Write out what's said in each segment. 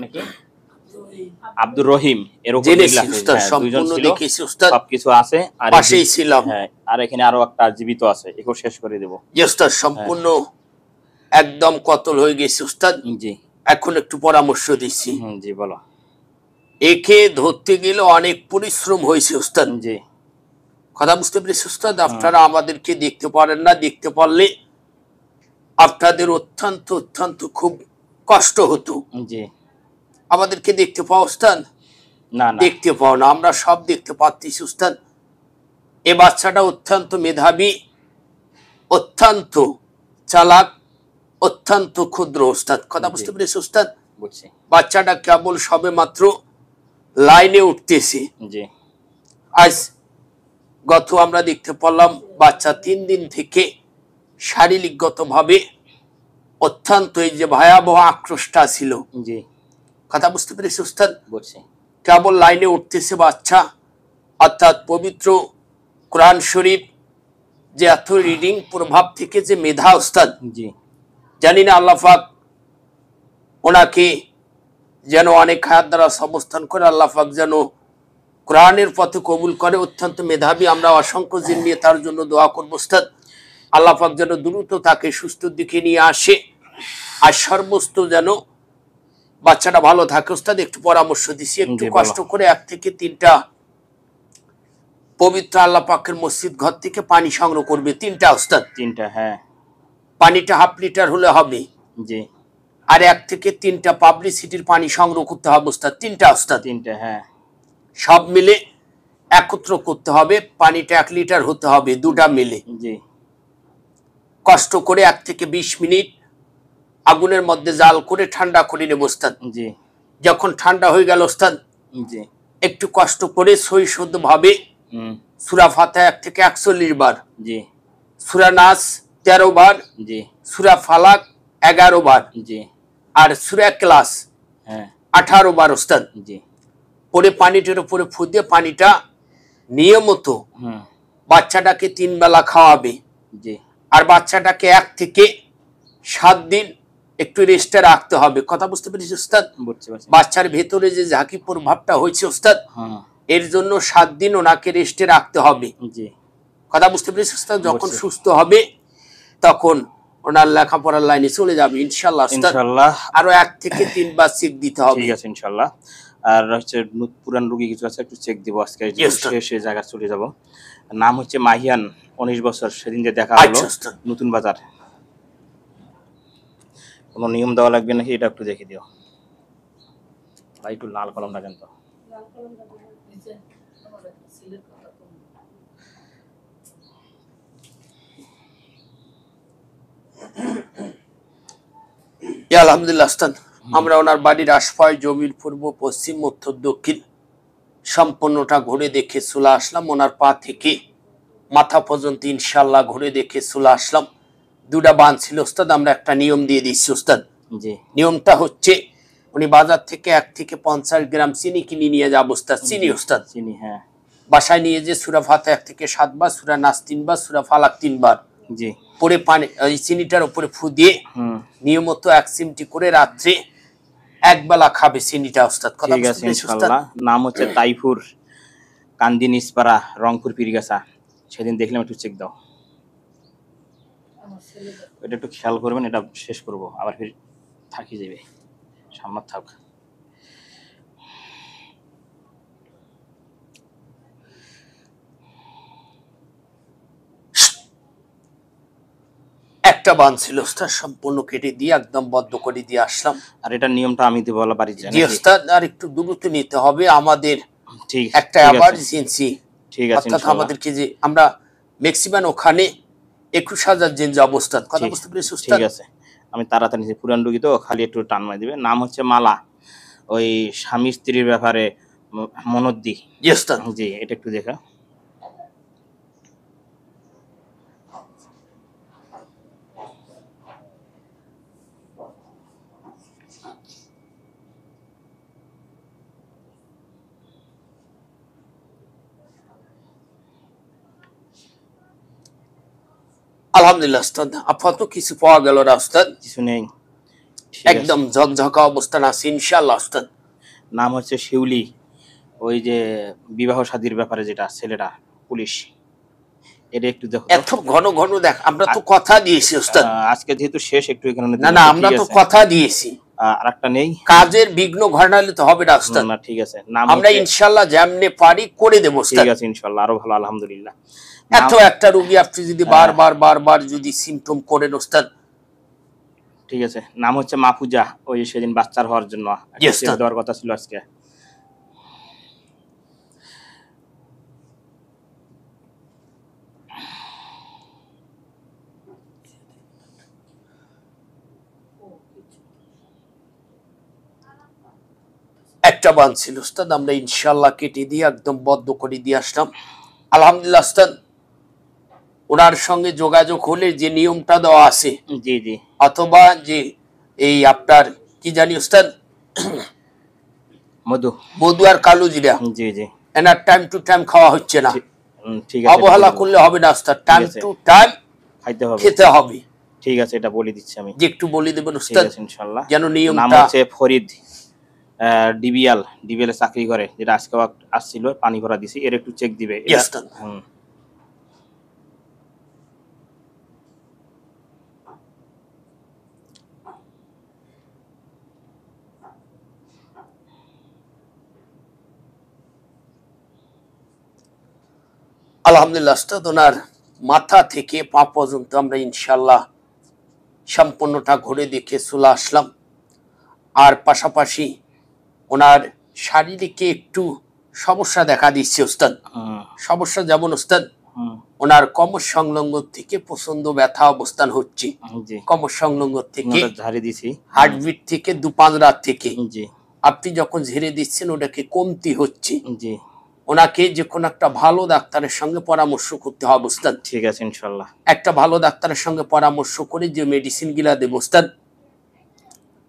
নাকি আব্দুর রহিম এরকম দুইজন ছিল সবকিছু আছে আর পাশেই ছিলাম হ্যাঁ আর এখানে আরো একটা জীবিত আছে একে শেষ করে দেব জি উস্তাদ সম্পূর্ণ একদম কতল হয়ে গেছে উস্তাদ জি এখন একটু পরামর্শ দিচ্ছি জি বলো একে ধরতে গেলে অনেক পরিশ্রম হয়েছে উস্তাদ জি কথা বুঝতে পেরেছি উস্তাদ আপনারা আমাদেরকে দেখতে পারেন না দেখতে পারলে আপনাদের অত্যন্ত অত্যন্ত খুব কষ্ট হতো জি আমাদেরকে দেখতে পাও উস্তাদ না না দেখতে পাও না আমরা সব দেখতে পাচ্ছি উস্তাদ এই বাচ্চাটা অত্যন্ত মেধাবী অত্যন্ত চালাক অত্যন্ত ক্ষুদ্র উস্তাদ কথা বুঝতে পেরেছি উস্তাদ বুঝছি বাচ্চাটা কেবল সবে মাত্র লাইনে উঠতেছে জি আজ গত আমরা দেখতে পারলাম বাচ্চা 3 দিন থেকে শারীরিকগতভাবে অত্যন্ত এই যে ভয়াবহ আক্রোশটা ছিল জি কথা বুঝতে পেরেছি উস্তাদ বুঝছি কেবল লাইনে উঠতেছে বাচ্চা অর্থাৎ পবিত্র কোরআন শরীফ যে এত রিডিং প্রভাব থেকে যে মেধা উস্তাদ জি জানি না আল্লাহ পাক ওনাকে যেন অনেক হায়াত দ্বারা অবস্থান করে আল্লাহ পাক যেন কোরআনের পথে কবুল করে অত্যন্ত মেধাবী আমরা অসংখ্য জিন নিয়ে তার জন্য দোয়া করব উস্তাদ আল্লাহ পাক যেন দ্রুত তাকে সুস্থ দিকে নিয়ে আসে আর সর্বস্ত যেন বাচ্চাটা ভালো থাকে উস্তাদ একটু পরামর্শ দিছি একটু কষ্ট করে 1 থেকে 3টা পবিত্র আল্লাহ পাকের মসজিদ ঘর থেকে পানি সংগ্রহ করবে 3টা উস্তাদ 3টা হ্যাঁ পানিটা হাফ লিটার হলে হবে জি আর 1 থেকে 3টা পাবলিসিটির পানি সংগ্রহ করতে হবে উস্তাদ 3টা উস্তাদ 3টা হ্যাঁ সব মিলে একত্র করতে হবে পানিটা 1 লিটার হতে হবে দুটা মিলে জি কষ্ট করে 1 থেকে 20 মিনিট আগুনের মধ্যে জাল করে ঠান্ডা করে নেব উস্তাদ জি যখন ঠান্ডা হয়ে গেল উস্তাদ জি একটু কষ্ট করে সই শুদ্ধ ভাবে সূরা ফাতিহা 1 থেকে 41 বার জি সূরা নাস 13 বার জি সূরা ফালাক 11 বার জি আর সূরা ইখলাস হ্যাঁ 18 বার উস্তাদ জি পরে পানিটার উপরে ফু দিয়ে পানিটা নিয়মিত বাচ্চাটাকে 3 বেলা খাওয়াবে জি আর বাচ্চাটাকে 1 থেকে 7 দিন একটু রেস্টে রাখতে হবে কথা বুঝতে পেরেছি উস্তাদ বাচ্চার ভেতরে যে ঝাঁকি প্রভাবটা হয়েছে উস্তাদ এর জন্য 7 দিন ওনাকে রেস্টে রাখতে হবে জি কথা বুঝতে পেরেছি উস্তাদ যখন সুস্থ হবে তখন ওনার লেখাপড়ার লাইনে চলে যাবে ইনশাআল্লাহ উস্তাদ ইনশাআল্লাহ আরো 1 থেকে 3 বার চেক দিতে হবে ঠিক আছে ইনশাআল্লাহ আর হচ্ছে পুরান রোগী কিছু আছে একটু চেক দিব আজকে শেষে জায়গা চলে যাব নাম হচ্ছে মাহিয়ান 19 বছর সেদিন যে দেখা হলো নতুন বাজার কোন নিয়ম দেওয়া লাগবে নাকি এটা একটু দেখে দিও ভাই একটু লাল কলম রাখেন তো লাল কলম নিচে আমাদের সিলের কথা তো আলহামদুলিল্লাহ উস্তাদ আমরা ওনার বাড়ির আশপাশ জমির পূর্ব পশ্চিম উত্তর দক্ষিণ সম্পূর্ণটা ঘুরে দেখে চলে আসলাম ওনার পা থেকে মাথা পর্যন্ত ইনশাআল্লাহ ঘুরে দেখে চলে আসলাম দুটা বান ছিল উস্তাদ আমরা একটা নিয়ম দিয়ে দিচ্ছি উস্তাদ জি নিয়মটা হচ্ছে উনি বাজার থেকে 1 থেকে 50 গ্রাম চিনি কিনে নিয়ে যাব উস্তাদ চিনি উস্তাদ চিনি হ্যাঁ বাসায় নিয়ে যে সূরা ফাতিহা 1 থেকে 7 বার সূরা নাস 3 বার সূরা ফালাক 3 বার জি পরে পানি ওই চিনিটার উপরে ফু দিয়ে নিয়মিত 1 চিমটি করে রাত্রে একবেলা খাবে চিনিটা উস্তাদ কথা বুঝতে পেরেছেন ইনশাআল্লাহ নাম হচ্ছে তাইফুর কান্দিন ইসপাড়া রংপুর পীরগাছা সেদিন দেখলাম একটু চেক দাও এটা একটু খেয়াল করবেন এটা শেষ করব আবার ফির থাকি যাবে সামনে থাক একটা বান ছিল উস্তাদ সম্পূর্ণ কেটে দিয়ে একদম বদ্ধ করে দিয়ে আসলাম আর এটা নিয়মটা আমি তো বলা পারি জানি জি উস্তাদ আর একটু দ্রুত নিতে হবে আমাদের ঠিক একটা এমার্জেন্সি ঠিক আছে ইনশাআল্লাহ আমাদেরকে যে আমরা ম্যাক্সিমাম ওখানে 21000 জিন যে অবস্থা কথা বুঝতে পেরেছি উস্তাদ ঠিক আছে আমি তাড়াতাড়ি পুরান রোগী তো খালি একটু টান মাই দিবে নাম হচ্ছে মালা ওই স্বামী স্ত্রীর ব্যাপারে মনদ্দি জি উস্তাদ জি এটা একটু দেখা আলহামদুলিল্লাহ উস্তাদ আপাতত কিছু পাওয়া গেল না উস্তাদ কিছু নেই একদম ঝকঝকা অবস্থান আছে ইনশাআল্লাহ ওস্তাদ। নাম হচ্ছে শিউলি, ওই যে বিবাহ শাদীর ব্যাপারে যেটা ছেলেটা পুলিশ, এটা একটু দেখো। এত ঘন ঘন দেখ, আমরা তো কথা দিয়েছি ওস্তাদ। আজকে যেহেতু শেষ একটু এখানে না না, আমরা তো কথা দিয়েছি। আরেকটা নেই, কাজের বিঘ্ন ঘটালে তো হবে না ওস্তাদ। না ঠিক আছে, নাম আমরা ইনশাআল্লাহ যেমনে পারি করে দেব ওস্তাদ। ঠিক আছে ইনশাআল্লাহ, আরো ভালো আলহামদুলিল্লাহ। এত একটা রোগী আপনি যদি বারবার যদি সিমটম করেন ওস্তাদ। ঠিক আছে, নাম হচ্ছে মাহফুজা, ওই সেদিন বাচ্চার হওয়ার জন্য দেওয়ার কথা ছিল আজকে। একটা বান ছিল ওস্তাদ, আমরা ইনশাআল্লাহ কেটে দিয়ে একদম বদ্ধ করে দিয়ে আসলাম আলহামদুলিল্লাহ ওস্তাদ। ওনার সঙ্গে যোগাযোগ হলে যে নিয়মটা দেওয়া আছে, জি জি, অথবা যে এই আপনার কি জানি ওস্তাদ, মধু আর কালো জিরা, জি জি, এনার টাইম টু টাইম খাওয়া হচ্ছে না। ঠিক আছে, অবহেলা করলে হবে না ওস্তাদ, টাইম টু টাইম খাইতে হবে, খেতে হবে। ঠিক আছে, এটা বলে দিচ্ছি আমি, যে একটু বলে দেবেন ওস্তাদ ইনশাআল্লাহ। যেন নিয়মটা। নাম হচ্ছে ফরিদ, ডিবিএল এ চাকরি করে, যেটা আজকে আসছিল, পানি ভরা দিছি, এর একটু চেক দিবে। আলহামদুলিল্লাহ ওস্তাদ, ওনার মাথা থেকে পা পর্যন্ত আমরা ইনশাআল্লাহ সম্পূর্ণটা ঘুরে দেখে চলে আসলাম। আর পাশাপাশি ওনার শারীরিকে একটু সমস্যা দেখা দিচ্ছে ওস্তাদ। সমস্যা যেমন ওস্তাদ, ওনার কমর সংলগ্ন থেকে প্রচন্ড ব্যথা অবস্থান হচ্ছে, কমর সংলগ্ন থেকে, হার্টবিট থেকে, দুপাঁজরা থেকে আপনি যখন ঝেড়ে দিচ্ছেন ওটাকে কমতি হচ্ছে। ওনাকে যে কোনো একটা ভালো ডাক্তারের সঙ্গে পরামর্শ করতে হবে ওস্তাদ। ঠিক আছে ইনশাআল্লাহ, একটা ভালো ডাক্তারের সঙ্গে পরামর্শ করে যে মেডিসিন গুলা দেব ওস্তাদ,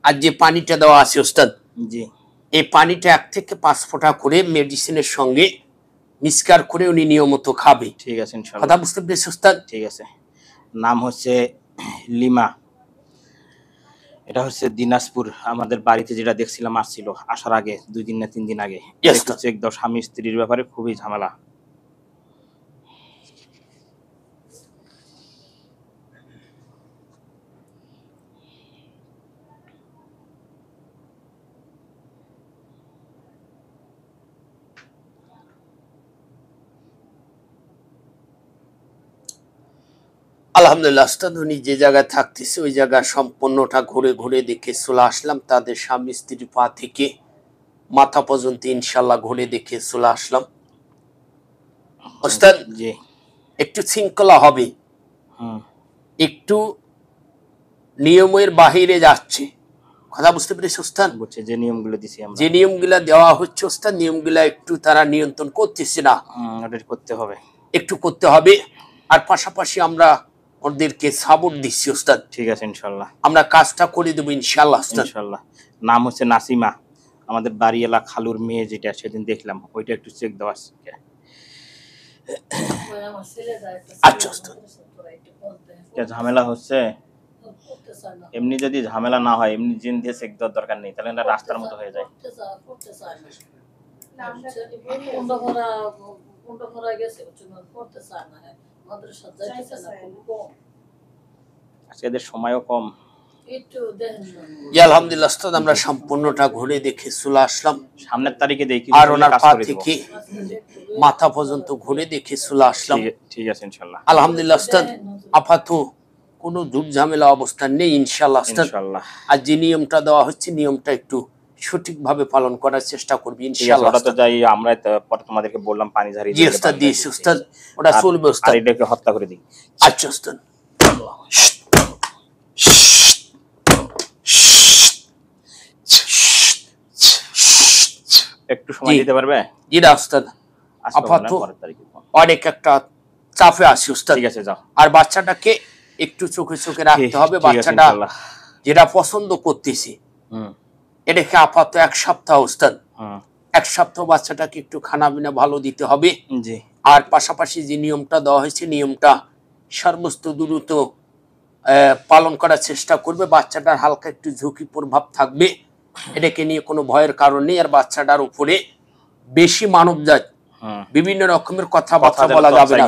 আর যে পানিটা দেওয়া আছে ওস্তাদ, জি, এই পানিটা 1 থেকে 5 ফোঁটা করে মেডিসিনের সঙ্গে মিক্সচার করে উনি নিয়মিত খাবে। ঠিক আছে ইনশাআল্লাহ, কথা বুঝতে পেরেছি ওস্তাদ? ঠিক আছে। নাম হচ্ছে লিমা, এটা হচ্ছে দিনাজপুর, আমাদের বাড়িতে যেটা দেখছিলাম আসছিল, আসার আগে 2 দিন না 3 দিন আগে। চেক দাও, স্বামী স্ত্রীর ব্যাপারে খুবই ঝামেলা। আলহামদুলিল্লাহ ওস্তাদ, উনি যে জায়গায় থাকতেছে ওই জায়গা সম্পূর্ণটা ঘুরে ঘুরে দেখে চলে আসলাম। তাদের স্বামী স্ত্রীর পা থেকে মাথা পর্যন্ত ইনশাআল্লাহ ঘুরে দেখে চলে আসলাম ওস্তাদ। জি, একটু শৃঙ্খলা হবে, একটু নিয়মের বাহিরে যাচ্ছে। কথা বুঝতে পেরেছি ওস্তাদ? যে নিয়মগুলো দিছি আমরা, যে নিয়মগুলা দেওয়া হচ্ছে ওস্তাদ, নিয়মগুলা একটু তারা নিয়ন্ত্রণ করতেছে না, ওটা করতে হবে, একটু করতে হবে। আর পাশাপাশি আমরা ওদেরকে সাপোর্ট দিচ্ছি ওস্তাদ। ঠিক আছে ইনশাআল্লাহ, আমরা কাজটা করে দেবো ইনশাআল্লাহ ইনশাআল্লাহ। নাম হচ্ছে নাসিমা, আমাদের বাড়িওয়ালা খালুর মেয়ে, যেটা সেদিন দেখলাম, ওইটা একটু চেক দেওয়া আছে। আচ্ছা ওস্তাদ, ঝামেলা হচ্ছে, এমনি যদি ঝামেলা না হয়, এমনি জিন দিয়ে চেক দেওয়ার দরকার নেই, তাহলে রাস্তার মতো হয়ে যায়। আজকে এদের সময়ও কম। আলহামদুলিল্লাহ ওস্তাদ, আমরা সম্পূর্ণটা ঘুরে দেখে চলে আসলাম। সামনের তারিখে দেখি, আর ওনার পা থেকে মাথা পর্যন্ত ঘুরে দেখে চলে আসলাম। ঠিক আছে ইনশাআল্লাহ, আলহামদুলিল্লাহ ওস্তাদ, আপাতত কোনো দুঃখ ঝামেলা অবস্থান নেই ইনশাআল্লাহ ওস্তাদ। আর যে নিয়মটা দেওয়া হচ্ছে, নিয়মটা একটু সঠিকভাবে পালন করার চেষ্টা করবি ইনশাআল্লাহ। ওটা তো যাই, আমরা পরে তোমাদেরকে বললাম পানি ঝাড়িয়ে জি ওস্তাদ, দিয়েছি ওস্তাদ, ওটা চলবে ওস্তাদ। আর এটাকে হত্যা করে দিই। আচ্ছা ওস্তাদ, একটু সময় দিতে পারবে? জি না ওস্তাদ, আপাতত অনেক একটা চাপে আছি ওস্তাদ। ঠিক আছে, যাও। আর বাচ্চাটাকে একটু চোখে চোখে রাখতে হবে। বাচ্চাটা যেটা পছন্দ করতেছি, এটাকে আপাতত 1 সপ্তাহ ওস্তাদ, 1 সপ্তাহ বাচ্চাটাকে একটু খানা পিনা ভালো দিতে হবে। আর পাশাপাশি যে নিয়মটা দেওয়া হয়েছে, নিয়মটা সর্বস্ত দ্রুত পালন করার চেষ্টা করবে। বাচ্চাটার হালকা একটু ঝুঁকি প্রভাব থাকবে, এটাকে নিয়ে কোনো ভয়ের কারণ নেই। আর বাচ্চাটার উপরে বেশি মানবজাত বিভিন্ন রকমের কথাবার্তা বলা যাবে না।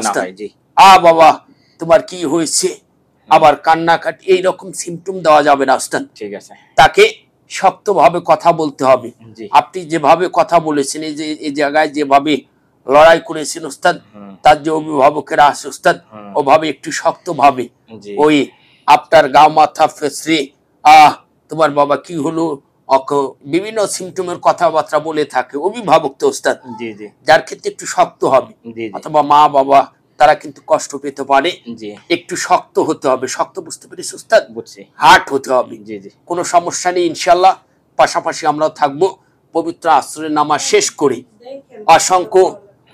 বাবা তোমার কি হয়েছে, আবার কান্নাকাটি এইরকম সিমটম দেওয়া যাবে না ওস্তাদ। ঠিক আছে, তাকে শক্তভাবে কথা বলতে হবে। আপনি যেভাবে কথা বলেছেন, এই যে এই জায়গায় যেভাবে লড়াই করেছেন ওস্তাদ, তার যে অভিভাবকেরা আছে ওস্তাদ, ওভাবে একটু শক্তভাবে ওই আপনার গাও মাথা ফেসরে তোমার বাবা কি হলো, বিভিন্ন সিমটমের কথাবার্তা বলে থাকে অভিভাবক তো ওস্তাদ, যার ক্ষেত্রে একটু শক্ত হবে। অথবা মা বাবা তারা কিন্তু কষ্ট পেতে পারে, একটু শক্ত হতে হবে। শক্ত বুঝতে পেরেছি ওস্তাদ, হার্ট হতে হবে। কোনো সমস্যা নেই ইনশাল্লাহ। পাশাপাশি আমরাও থাকবো। পবিত্র আসরের নামাজ শেষ করে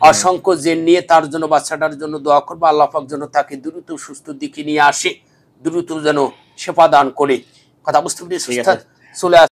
অসংখ্য জেন নিয়ে তার জন্য, বাচ্চাটার জন্য দোয়া করবো। আল্লাহ পাক যেন তাকে দ্রুত সুস্থ দিকে নিয়ে আসে, দ্রুত যেন সেবা দান করে। কথা বুঝতে পেরেছি ওস্তাদ। চলে